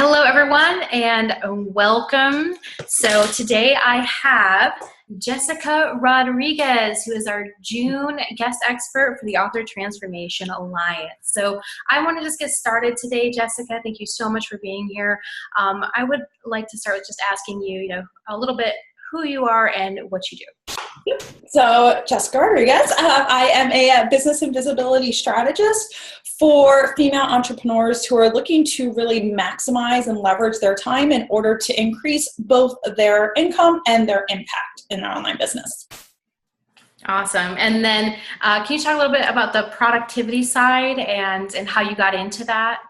Hello, everyone, and welcome. So today I have Jessica Rodriguez, who is our June guest expert for the Author Transformation Alliance. So I want to just get started today, Jessica. Thank you so much for being here. I would like to start with just asking you, a little bit who you are and what you do. So, Jessica Rodriguez, I am a Business and Visibility Strategist for female entrepreneurs who are looking to really maximize and leverage their time in order to increase both their income and their impact in their online business. Awesome. And then can you talk a little bit about the productivity side and how you got into that?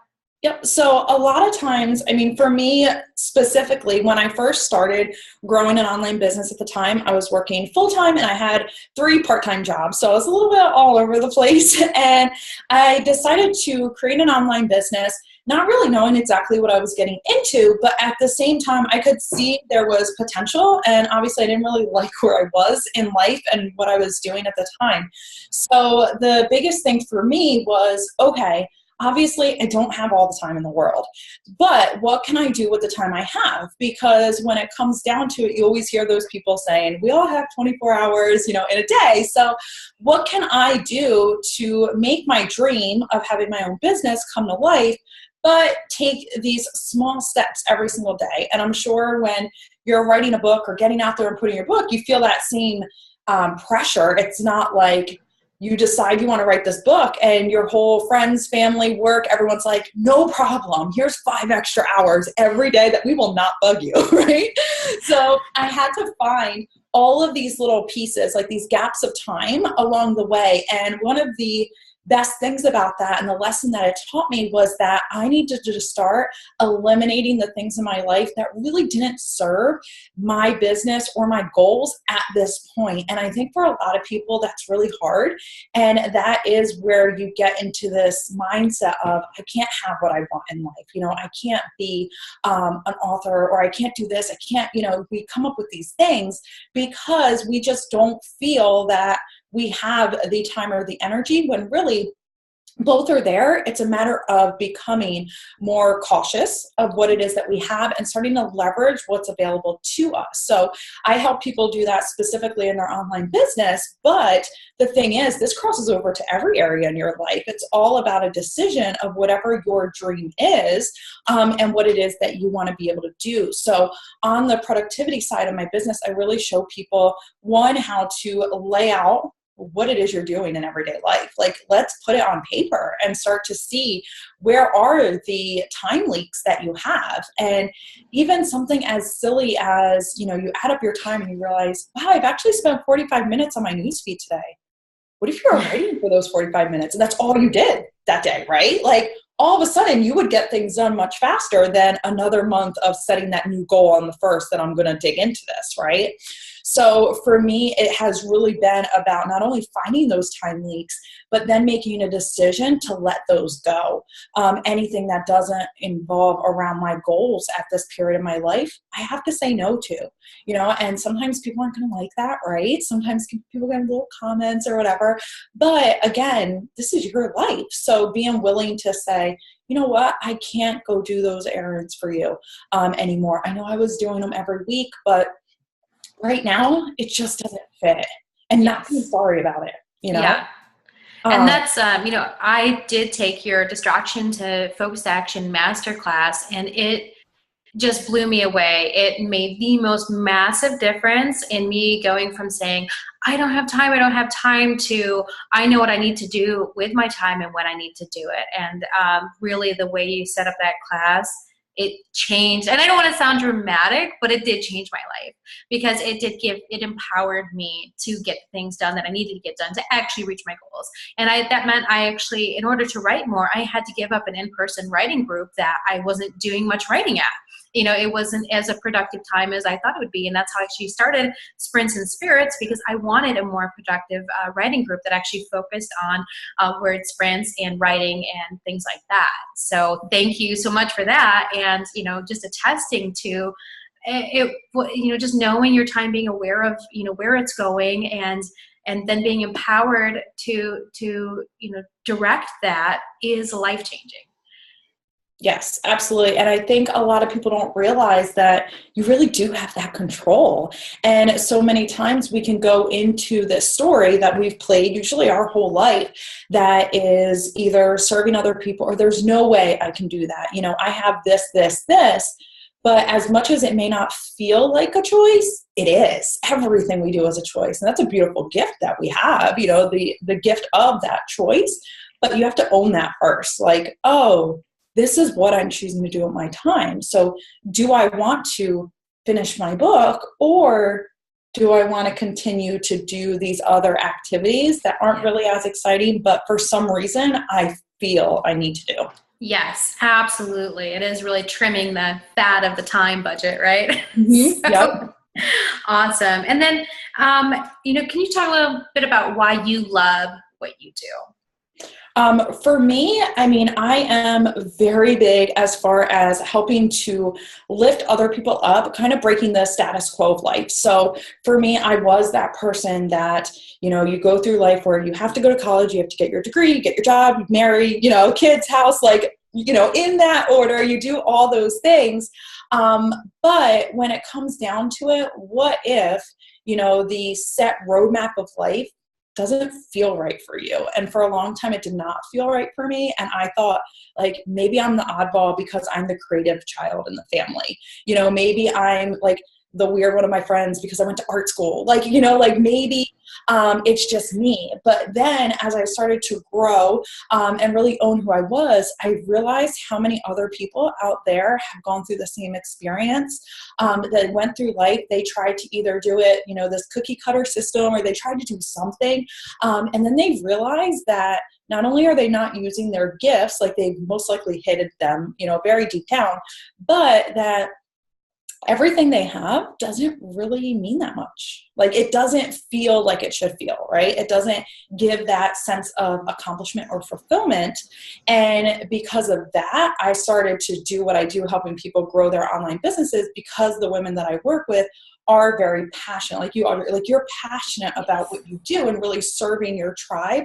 Yep. So a lot of times, for me specifically, when I first started growing an online business at the time, I was working full-time and I had 3 part-time jobs. So I was a little bit all over the place. And I decided to create an online business, not really knowing exactly what I was getting into, but at the same time, I could see there was potential. And obviously I didn't really like where I was in life and what I was doing at the time. So the biggest thing for me was, okay, obviously, I don't have all the time in the world, but what can I do with the time I have? Because when it comes down to it, you always hear those people saying, we all have 24 hours, in a day. So what can I do to make my dream of having my own business come to life, but take these small steps every single day? And I'm sure when you're writing a book or getting out there and putting your book, you feel that same pressure. It's not like you decide you want to write this book and your whole friends, family, work, everyone's like, no problem. Here's 5 extra hours every day that we will not bug you, right? So I had to find all of these little pieces, like these gaps of time along the way. And one of the best things about that and the lesson that it taught me was that I needed to just start eliminating the things in my life that really didn't serve my business or my goals at this point. And I think for a lot of people, that's really hard. And that is where you get into this mindset of, I can't have what I want in life. I can't be an author, or I can't do this. I can't, we come up with these things because we just don't feel that we have the time or the energy, when really both are there. It's a matter of becoming more cautious of what it is that we have and starting to leverage what's available to us. So I help people do that specifically in their online business. But the thing is, this crosses over to every area in your life. It's all about a decision of whatever your dream is and what it is that you want to be able to do. So on the productivity side of my business, I really show people, one, how to lay out what it is you're doing in everyday life. Like, let's put it on paper and start to see where are the time leaks that you have. And even something as silly as, you add up your time and you realize, wow, I've actually spent 45 minutes on my newsfeed today. What if you're writing for those 45 minutes and that's all you did that day, right? Like, all of a sudden you would get things done much faster than another month of setting that new goal on the first that I'm going to dig into this, right? So for me, it has really been about not only finding those time leaks, but then making a decision to let those go. Anything that doesn't involve around my goals at this period of my life, I have to say no to, and sometimes people aren't going to like that, right? Sometimes people get little comments or whatever. But again, this is your life. So being willing to say, you know what, I can't go do those errands for you anymore. I know I was doing them every week, but right now it just doesn't fit, and not being sorry about it, Yeah. And that's, I did take your distraction to focus action masterclass, and it just blew me away. It made the most massive difference in me going from saying, I don't have time to, I know what I need to do with my time and when I need to do it. And really the way you set up that class, it changed. And I don't want to sound dramatic, but it did change my life, because it empowered me to get things done that I needed to get done to actually reach my goals. And that meant I actually, in order to write more, I had to give up an in-person writing group that I wasn't doing much writing at. It wasn't as a productive time as I thought it would be. And that's how I actually started Sprints and Spirits, because I wanted a more productive writing group that actually focused on word sprints and writing and things like that. So thank you so much for that. And, just attesting to it, just knowing your time, being aware of, where it's going, and then being empowered to direct that is life-changing. Yes, absolutely. And I think a lot of people don't realize that you really do have that control. And so many times we can go into this story that we've played, usually our whole life, that is either serving other people or there's no way I can do that. You know, I have this, this, this. But as much as it may not feel like a choice, it is. Everything we do is a choice. And that's a beautiful gift that we have, you know, the gift of that choice. But you have to own that first. Like, oh, this is what I'm choosing to do with my time. So do I want to finish my book, or do I want to continue to do these other activities that aren't really as exciting, but for some reason I feel I need to do? Yes, absolutely. It is really trimming the fat of the time budget, right? Mm-hmm. So Yep. awesome. And then, can you talk a little bit about why you love what you do? For me, I mean, I am very big as far as helping to lift other people up, kind of breaking the status quo of life. So for me, I was that person that, you know, you go through life where you have to go to college, you have to get your degree, you get your job, you marry, you know, kids, house, like, you know, in that order, you do all those things. But when it comes down to it, what if, you know, the set roadmap of life doesn't feel right for you? And for a long time, it did not feel right for me. And I thought, like, maybe I'm the oddball because I'm the creative child in the family. You know, maybe I'm like the weird one of my friends because I went to art school. Like, you know, like maybe it's just me. But then as I started to grow and really own who I was, I realized how many other people out there have gone through the same experience, that went through life. They tried to either do it, you know, this cookie cutter system, or they tried to do something. And then they realized that not only are they not using their gifts, like they've most likely hidden them, you know, very deep down, but that everything they have doesn't really mean that much. Like, it doesn't feel like it should feel, right? It doesn't give that sense of accomplishment or fulfillment. And because of that, I started to do what I do, helping people grow their online businesses, because the women that I work with are very passionate. Like you are, like you're passionate about what you do and really serving your tribe.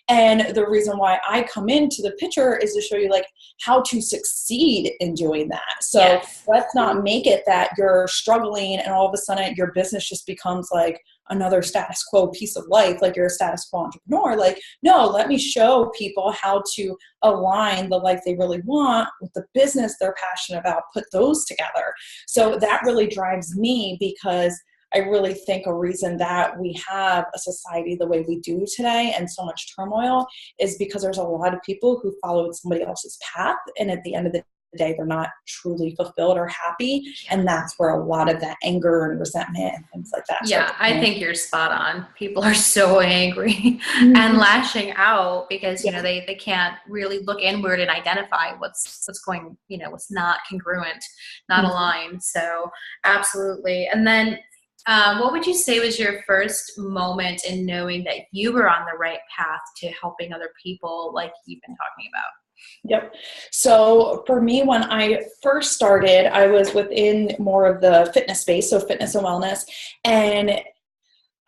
And the reason why I come into the picture is to show you like how to succeed in doing that. So Yes. let's not make it that you're struggling and all of a sudden your business just becomes like another status quo piece of life, like you're a status quo entrepreneur. Like, no, let me show people how to align the life they really want with the business they're passionate about, put those together. So that really drives me, because I really think a reason that we have a society the way we do today and so much turmoil is because there's a lot of people who followed somebody else's path, and at the end of the day, they're not truly fulfilled or happy. And that's where a lot of that anger and resentment and things like that start Yeah, to come I in. think you're spot on. People are so angry and Mhm. lashing out because, Yeah. they can't really look inward and identify what's going, what's not congruent, not Mhm. aligned. So absolutely. And then what would you say was your first moment in knowing that you were on the right path to helping other people like you've been talking about? Yep. So for me, when I first started, I was within more of the fitness space, so fitness and wellness. And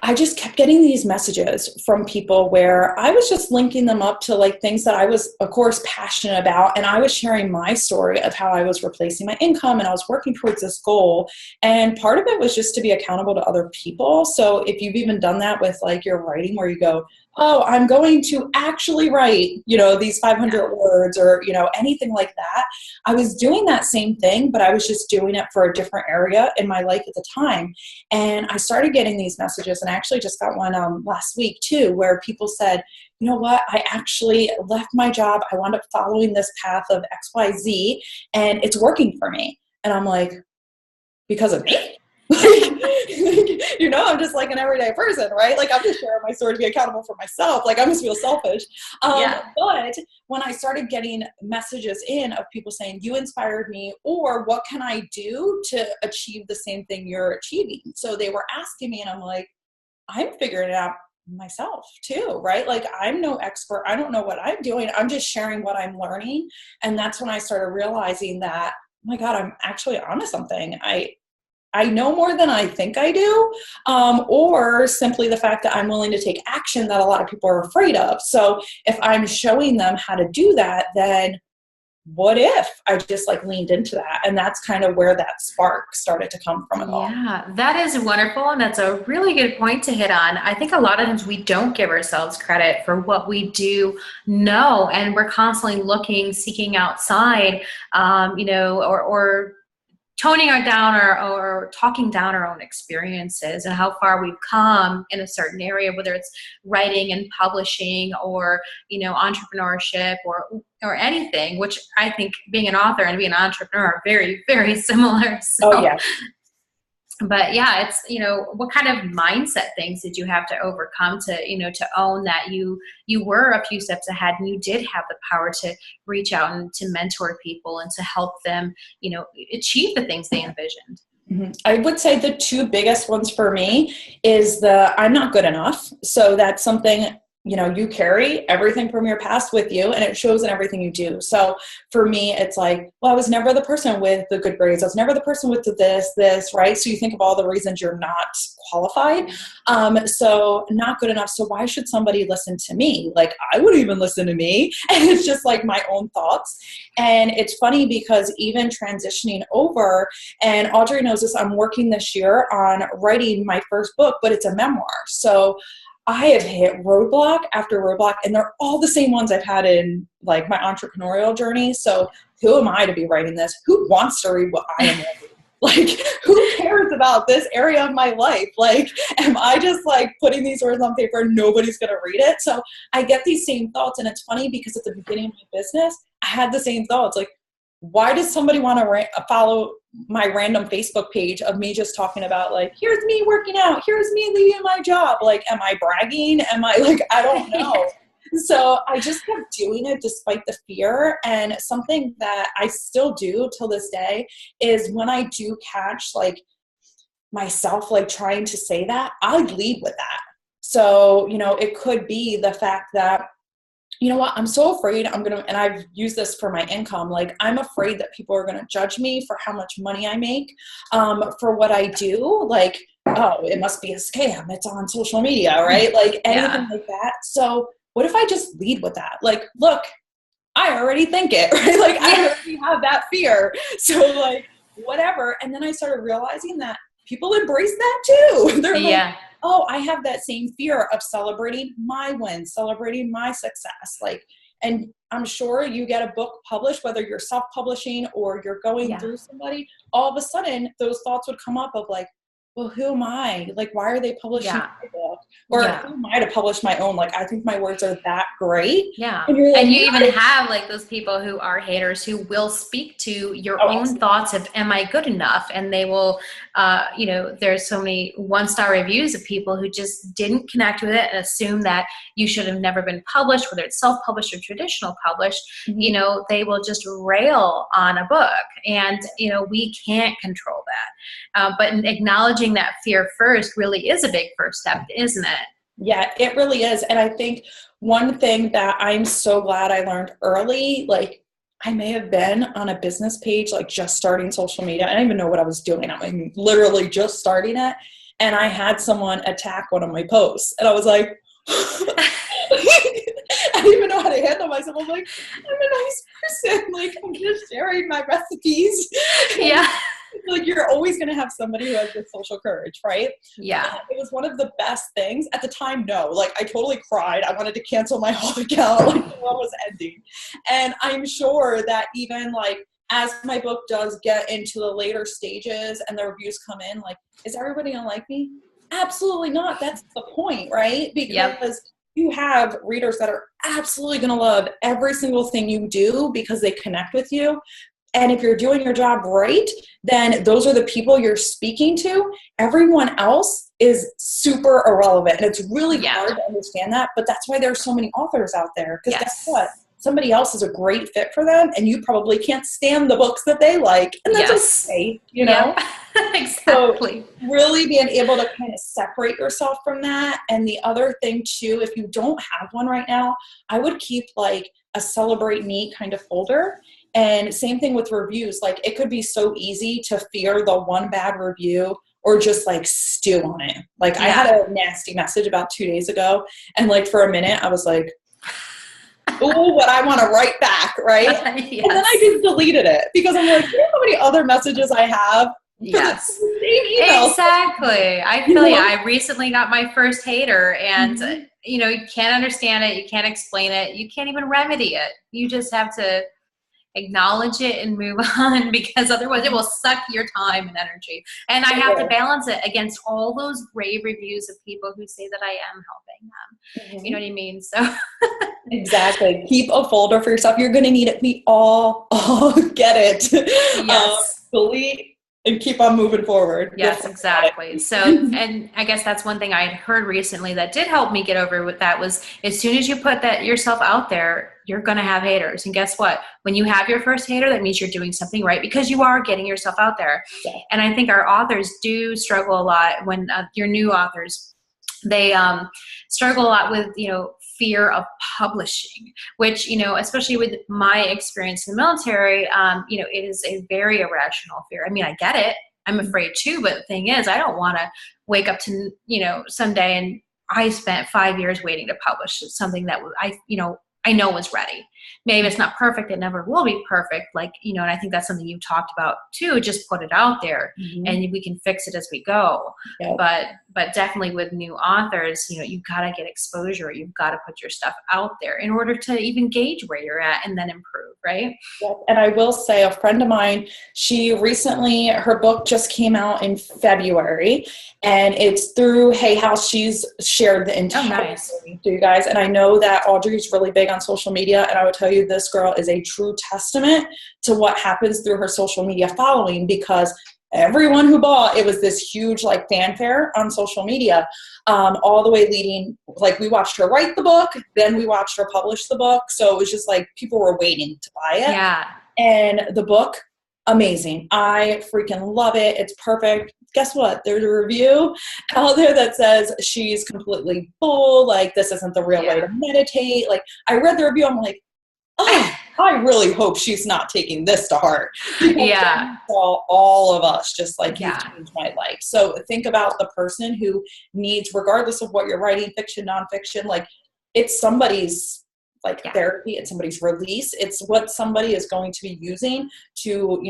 I just kept getting these messages from people where I was just linking them up to like things that I was, of course, passionate about. And I was sharing my story of how I was replacing my income and I was working towards this goal. And part of it was just to be accountable to other people. So if you've even done that with like your writing, where you go, oh, I'm going to actually write, these 500 words, or, anything like that. I was doing that same thing, but I was just doing it for a different area in my life at the time. And I started getting these messages, and I actually just got one last week too, where people said, you know what, I actually left my job. I wound up following this path of XYZ, and it's working for me. And I'm like, because of me? I'm just like an everyday person, right? Like, I'm just sharing my story to be accountable for myself. Like, I almost feel selfish. Yeah. But when I started getting messages in of people saying, you inspired me, or what can I do to achieve the same thing you're achieving? So they were asking me, and I'm like, I'm figuring it out myself too, right? Like, I'm no expert. I don't know what I'm doing. I'm just sharing what I'm learning. And that's when I started realizing that, oh my God, I'm actually onto something. I know more than I think I do, or simply the fact that I'm willing to take action that a lot of people are afraid of. So if I'm showing them how to do that, then what if I just like leaned into that? And that's kind of where that spark started to come from it all. Yeah, that is wonderful. And that's a really good point to hit on. I think a lot of times we don't give ourselves credit for what we do know. And we're constantly looking, seeking outside, or toning down or talking down our own experiences and how far we've come in a certain area, whether it's writing and publishing or, entrepreneurship or anything, which I think being an author and being an entrepreneur are very, very similar. So, Oh, yeah. but yeah, it's, what kind of mindset things did you have to overcome to, to own that you were a few steps ahead and you did have the power to reach out and to mentor people and to help them, achieve the things they envisioned? Mm-hmm. I would say the two biggest ones for me is I'm not good enough. So that's something, you carry everything from your past with you and it shows in everything you do. So for me, it's like, well, I was never the person with the good grades. I was never the person with this, right? So you think of all the reasons you're not qualified. So not good enough. So why should somebody listen to me? Like I wouldn't even listen to me. And it's just like my own thoughts. And it's funny because even transitioning over, and Audrey knows this, I'm working this year on writing my first book, but it's a memoir. So I have hit roadblock after roadblock, and they're all the same ones I've had in like my entrepreneurial journey. So who am I to be writing this? Who wants to read what I am writing? Like, who cares about this area of my life? Like, am I just like putting these words on paper and nobody's going to read it? So I get these same thoughts. And it's funny because at the beginning of my business, I had the same thoughts. Like, why does somebody want to follow my random Facebook page of me just talking about like, here's me working out, here's me leaving my job. Like, am I bragging? Am I like, I don't know. So I just kept doing it despite the fear. And something that I still do till this day is when I do catch like myself, like trying to say that, I lead with that. So, it could be the fact that, you know what, I'm so afraid and I've used this for my income. Like I'm afraid that people are going to judge me for how much money I make, for what I do. Like, oh, it must be a scam. It's on social media, right? Like anything like that. So what if I just lead with that? Like, look, I already think it, right? Like I already have that fear. So like, whatever. And then I started realizing that people embrace that too. They're like, oh, I have that same fear of celebrating my wins, celebrating my success. Like, and I'm sure you get a book published, whether you're self-publishing or you're going through somebody, all of a sudden those thoughts would come up of like, well, who am I? Like, why are they publishing my book? Or who am I to publish my own? Like, I think my words are that great. Yeah. And, you're like, and you even have like those people who are haters who will speak to your own thoughts of, am I good enough? And they will, there's so many 1-star reviews of people who just didn't connect with it and assume that you should have never been published, whether it's self-published or traditional published. Mm-hmm. They will just rail on a book and, we can't control that. But acknowledging that fear first really is a big first step, isn't it? Yeah, it really is. And I think one thing that I'm so glad I learned early, like I may have been on a business page, like just starting social media. I didn't even know what I was doing. I'm literally just starting it. And I had someone attack one of my posts. And I was like, I didn't even know how to handle myself. I'm like, I'm a nice person. Like, I'm just sharing my recipes. Yeah. Like, you're always going to have somebody who has this social courage, right? Yeah. And it was one of the best things. At the time, no. Like, I totally cried. I wanted to cancel my whole account. Like, the world was ending. And I'm sure that even, like, as my book does get into the later stages and the reviews come in, like, is everybody going to like me? Absolutely not. That's the point, right? Because you have readers that are absolutely going to love every single thing you do because they connect with you. And if you're doing your job right, then those are the people you're speaking to. Everyone else is super irrelevant. And it's really hard to understand that. But that's why there's so many authors out there. Because guess what? Somebody else is a great fit for them. And you probably can't stand the books that they like. And that's okay, you know? Exactly. So really being able to kind of separate yourself from that. And the other thing too, if you don't have one right now, I would keep like a celebrate me kind of folder. And same thing with reviews. Like it could be so easy to fear the one bad review or just like stew on it. Like I had a nasty message about 2 days ago. And like for a minute I was like, ooh, what I want to write back, right? Yes. And then I just deleted it because I'm like, you know how many other messages I have for the Yes. same email? Exactly. I You feel you. know? I recently got my first hater, and Mhm. you can't understand it, you can't explain it, you can't even remedy it. You just have to acknowledge it and move on, because otherwise it will suck your time and energy. And I have to balance it against all those rave reviews of people who say that I am helping them. You know Mhm. what I mean? So Exactly. Keep a folder for yourself. You're going to need it. We all get it. yes. Delete and keep on moving forward. You'll Yes, forget exactly. So, it. and I guess that's one thing I had heard recently that did help me get over with that was, as soon as you put that yourself out there, you're going to have haters. And guess what? When you have your first hater, that means you're doing something right, because you are getting yourself out there. Yeah. And I think our authors do struggle a lot when your new authors, they struggle a lot with, fear of publishing, which, especially with my experience in the military, it is a very irrational fear. I mean, I get it. I'm afraid too, but the thing is, I don't want to wake up to, someday and I spent 5 years waiting to publish something that I know was ready. Maybe it's not perfect. It never will be perfect. And I think that's something you talked about too. Just put it out there, and we can fix it as we go. Yep. But definitely with new authors, you've got to get exposure. You've got to put your stuff out there in order to even gauge where you're at and then improve, right? Yep. And I will say, a friend of mine, her book just came out in February, and it's through Hay House. She's shared the entire thing to you guys. And I know that Audrey's really big on social media, and I would tell you this girl is a true testament to what happens through her social media following, because everyone who bought, it was this huge fanfare on social media, all the way leading, we watched her write the book, then we watched her publish the book. So it was just people were waiting to buy it. Yeah. And the book, amazing. I freaking love it. It's perfect. Guess what? There's a review out there that says she's completely full. This isn't the real way to meditate. I read the review. I'm like, oh, I really hope she's not taking this to heart. Yeah. All of us, just you've changed my life. So think about the person who needs, regardless of what you're writing, fiction, nonfiction, it's somebody's therapy, it's somebody's release. It's what somebody is going to be using to,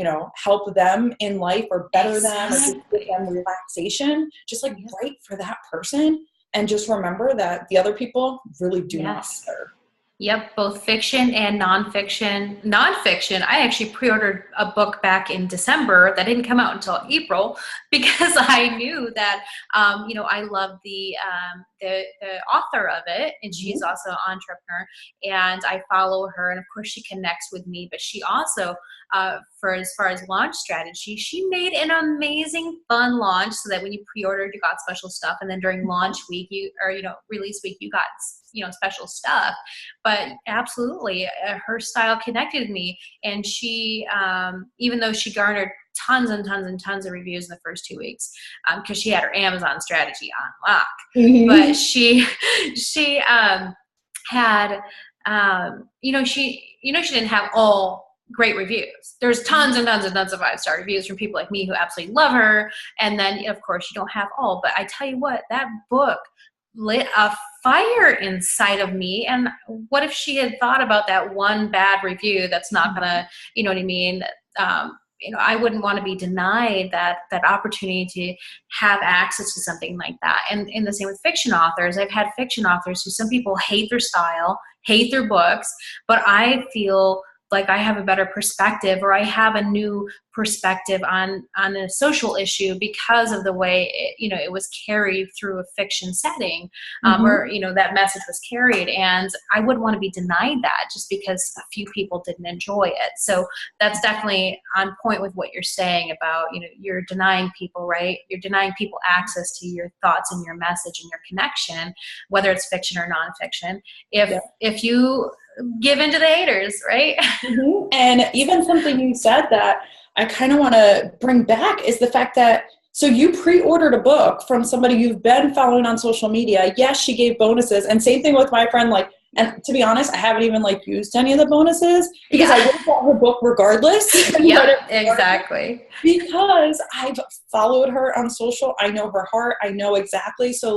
help them in life or better them or just give them relaxation. Just write for that person, and just remember that the other people really do not matter. Yep, both fiction and nonfiction. Nonfiction, I actually pre-ordered a book back in December that didn't come out until April, because I knew that, I love the author of it, and she's also an entrepreneur, and I follow her, and of course she connects with me, but she also, for as far as launch strategy, she made an amazing fun launch, so that when you pre-ordered, you got special stuff, and then during launch week, release week, you got special stuff. But absolutely, her style connected with me, and she, even though she garnered tons and tons and tons of reviews in the first 2 weeks, because she had her Amazon strategy on lock, but she had, she didn't have all great reviews. There's tons and tons and tons of 5-star reviews from people like me who absolutely love her, and then of course you don't have all. But I tell you what, that book lit a fire inside of me. And what if she had thought about that one bad review that's not gonna, you know what I mean? I wouldn't want to be denied that opportunity to have access to something like that. And the same with fiction authors. I've had fiction authors who, some people hate their style, hate their books, but I feel like I have a better perspective, or I have a new perspective on a social issue because of the way it was carried through a fiction setting, or that message was carried. And I wouldn't want to be denied that just because a few people didn't enjoy it. So that's definitely on point with what you're saying about, you're denying people, right? You're denying people access to your thoughts and your message and your connection, whether it's fiction or nonfiction. If you give in to the haters, right? And even something you said that I kind of want to bring back is the fact that, so you pre-ordered a book from somebody you've been following on social media. Yes, she gave bonuses, and same thing with my friend, and to be honest, I haven't even used any of the bonuses, because I would have bought her book regardless. Yep, exactly. Because I've followed her on social. I know her heart. I know exactly. So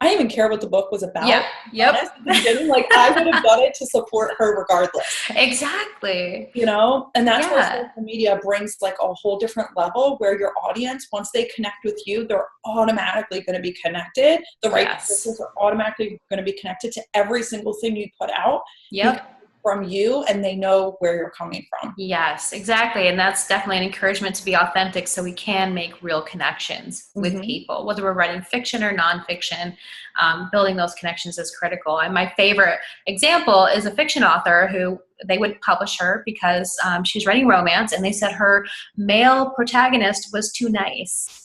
I didn't even care what the book was about. Yeah. Yep. Honest, at the beginning, like I would have done it to support her regardless. Exactly. You know, and that's where Yeah. social media brings like a whole different level where your audience, once they connect with you, they're automatically going to be connected. The right people are automatically going to be connected to every single thing you put out. Yep. From you, and they know where you're coming from. Yes, exactly. And that's definitely an encouragement to be authentic so we can make real connections with people, whether we're writing fiction or nonfiction. Building those connections is critical. And my favorite example is a fiction author who they would publish her because she was writing romance, and they said her male protagonist was too nice.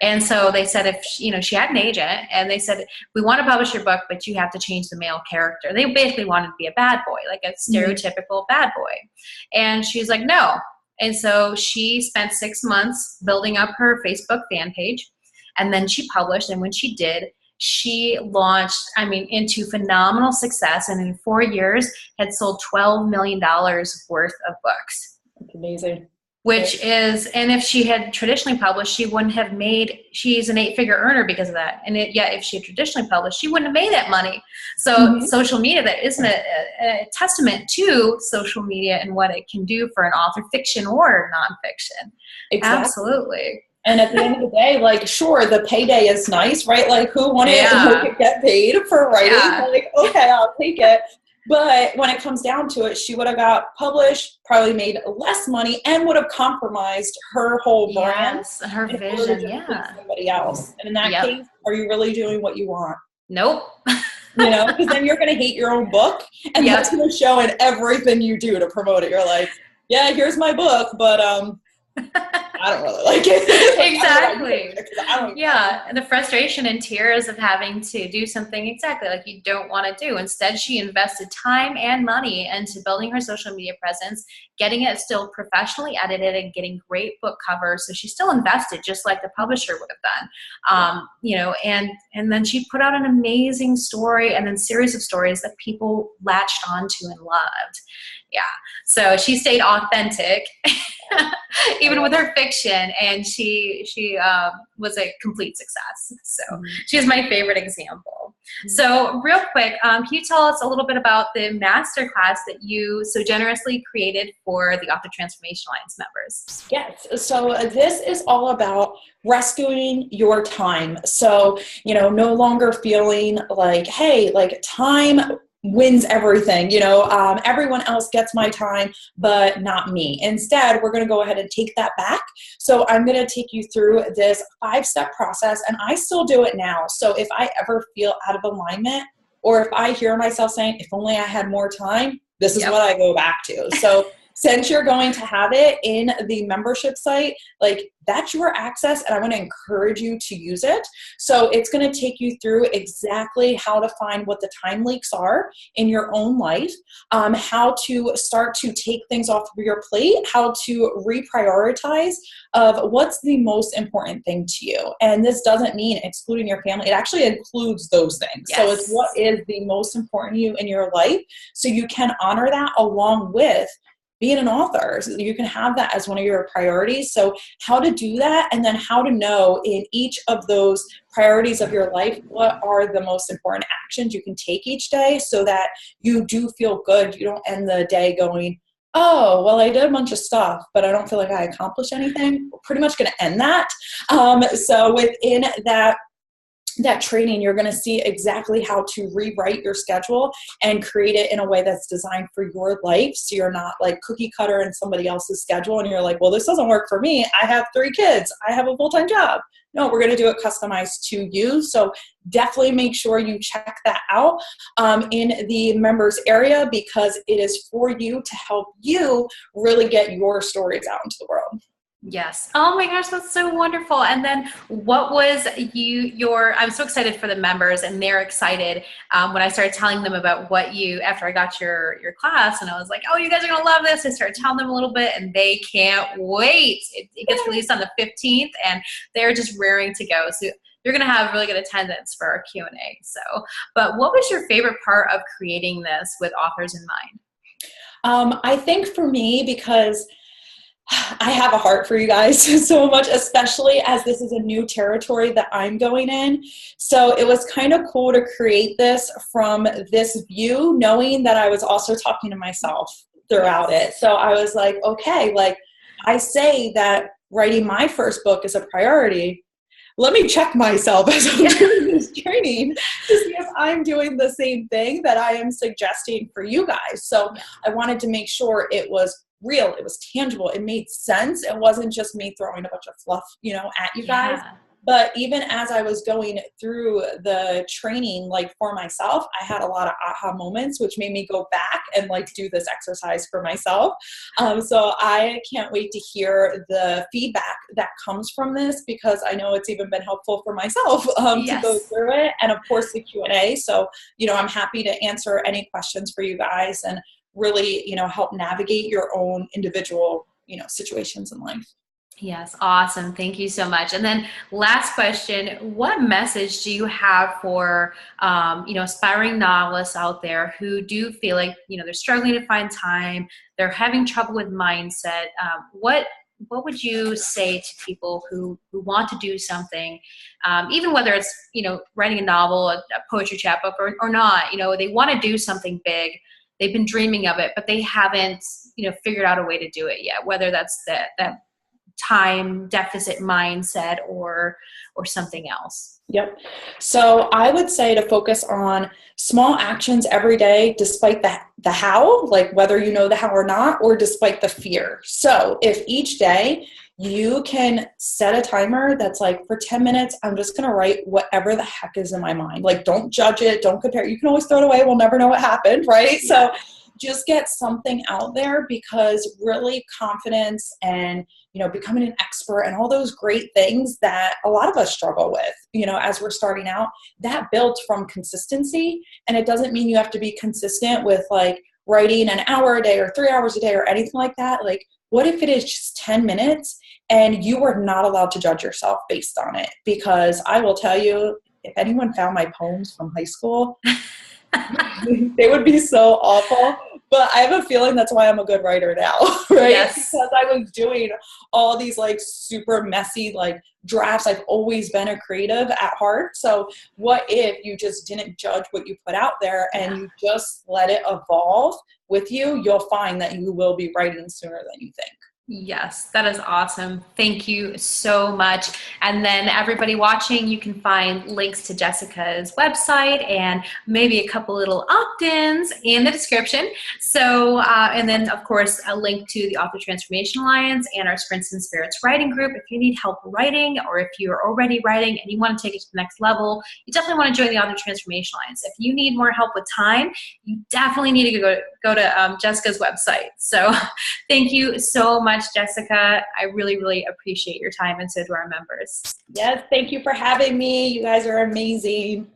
And so they said if she had an agent, and they said, we want to publish your book, but you have to change the male character. They basically wanted to be a bad boy, like a stereotypical bad boy. And she's like, no. And so she spent 6 months building up her Facebook fan page, and then she published. And when she did, she launched, into phenomenal success. And in 4 years had sold $12 million worth of books. That's amazing. Which is, and if she had traditionally published, she wouldn't have made, she's an 8-figure earner because of that. And yet if she had traditionally published, she wouldn't have made that money. So social media, that isn't a testament to social media and what it can do for an author, fiction or nonfiction. Exactly. Absolutely. And at the end of the day, like, sure, the payday is nice, right? Like, who wanted to get paid for writing? Like, okay, I'll take it. But when it comes down to it, she would have got published, probably made less money, and would have compromised her whole brand. Her vision, somebody else. And in that case, are you really doing what you want? Nope. Because then you're going to hate your own book, and that's going to show in everything you do to promote it. You're like, yeah, here's my book, but I don't really like it. Exactly. And the frustration and tears of having to do something exactly like you don't want to do. Instead, she invested time and money into building her social media presence, getting it still professionally edited, and getting great book covers. So she still invested just like the publisher would have done. And then she put out an amazing story and then series of stories that people latched onto and loved. Yeah. So she stayed authentic even with her fiction, and she was a complete success. So she's my favorite example. So real quick, can you tell us a little bit about the masterclass that you so generously created for the Author Transformation Alliance members? Yes. So this is all about rescuing your time. So, no longer feeling like, hey, like time wins everything, everyone else gets my time, but not me. Instead, we're going to go ahead and take that back. So I'm going to take you through this 5-step process, and I still do it now. So if I ever feel out of alignment, or if I hear myself saying, if only I had more time, this is what I go back to. So since you're going to have it in the membership site, like that's your access, and I want to encourage you to use it. So it's going to take you through exactly how to find what the time leaks are in your own life, how to start to take things off of your plate, how to reprioritize of what's the most important thing to you. And this doesn't mean excluding your family. It actually includes those things. Yes. So it's what is the most important to you in your life, so you can honor that along with being an author. So you can have that as one of your priorities. So how to do that, and then how to know in each of those priorities of your life, what are the most important actions you can take each day so that you do feel good. You don't end the day going, oh, well, I did a bunch of stuff, but I don't feel like I accomplished anything. We're pretty much going to end that. So within that training, you're going to see exactly how to rewrite your schedule and create it in a way that's designed for your life. So you're not like cookie cutter in somebody else's schedule and you're like, well, this doesn't work for me. I have 3 kids. I have a full-time job. No, we're going to do it customized to you. So definitely make sure you check that out in the members area, because it is for you to help you really get your stories out into the world. Yes. Oh my gosh, that's so wonderful. And then what was I'm so excited for the members, and they're excited when I started telling them about after I got your class, and I was like, oh, you guys are going to love this. I started telling them a little bit, and they can't wait. It gets released on the 15th, and they're just raring to go. So you're going to have really good attendance for our Q&A. So, but what was your favorite part of creating this with authors in mind? I think for me, because I have a heart for you guys so much, especially as this is a new territory that I'm going in. So it was kind of cool to create this from this view, knowing that I was also talking to myself throughout it. So I was like, okay, like I say that writing my first book is a priority. Let me check myself as I'm doing this training to see if I'm doing the same thing that I am suggesting for you guys. So I wanted to make sure it was real, it was tangible, it made sense. It wasn't just me throwing a bunch of fluff, at you guys. But even as I was going through the training, like for myself, I had a lot of aha moments, which made me go back and like do this exercise for myself. So I can't wait to hear the feedback that comes from this, because I know it's even been helpful for myself to go through it. And of course the Q&A. So, I'm happy to answer any questions for you guys and really, help navigate your own individual, situations in life. Yes, awesome. Thank you so much. And then last question, what message do you have for, aspiring novelists out there who do feel like, they're struggling to find time, they're having trouble with mindset? What would you say to people who want to do something, even whether it's, writing a novel, a poetry chapbook or not, they want to do something big. They've been dreaming of it, but they haven't, figured out a way to do it yet, whether that's that time deficit mindset or something else. Yep. So I would say to focus on small actions every day, despite the how, like whether you know the how or not, or despite the fear. So if each day you can set a timer that's like, for 10 minutes, I'm just going to write whatever the heck is in my mind. Like, don't judge it. Don't compare. You can always throw it away. We'll never know what happened, right? So just get something out there, because really confidence and, becoming an expert and all those great things that a lot of us struggle with, as we're starting out, that builds from consistency. And it doesn't mean you have to be consistent with like writing an hour a day or 3 hours a day or anything like that. Like, what if it is just 10 minutes and you are not allowed to judge yourself based on it? Because I will tell you, if anyone found my poems from high school, they would be so awful. But I have a feeling that's why I'm a good writer now, right? Yes. Because I was doing all these like super messy like drafts. I've always been a creative at heart. So what if you just didn't judge what you put out there and you just let it evolve with you? You'll find that you will be writing sooner than you think. Yes, that is awesome. Thank you so much. And then everybody watching, you can find links to Jessica's website and maybe a couple little opt-ins in the description. So, and then of course, a link to the Author Transformation Alliance and our Sprints and Spirits writing group. If you need help writing, or if you're already writing and you want to take it to the next level, you definitely want to join the Author Transformation Alliance. If you need more help with time, you definitely need to go to Jessica's website. So thank you so much, Jessica. I really, really appreciate your time, and so do our members. Yes, thank you for having me. You guys are amazing.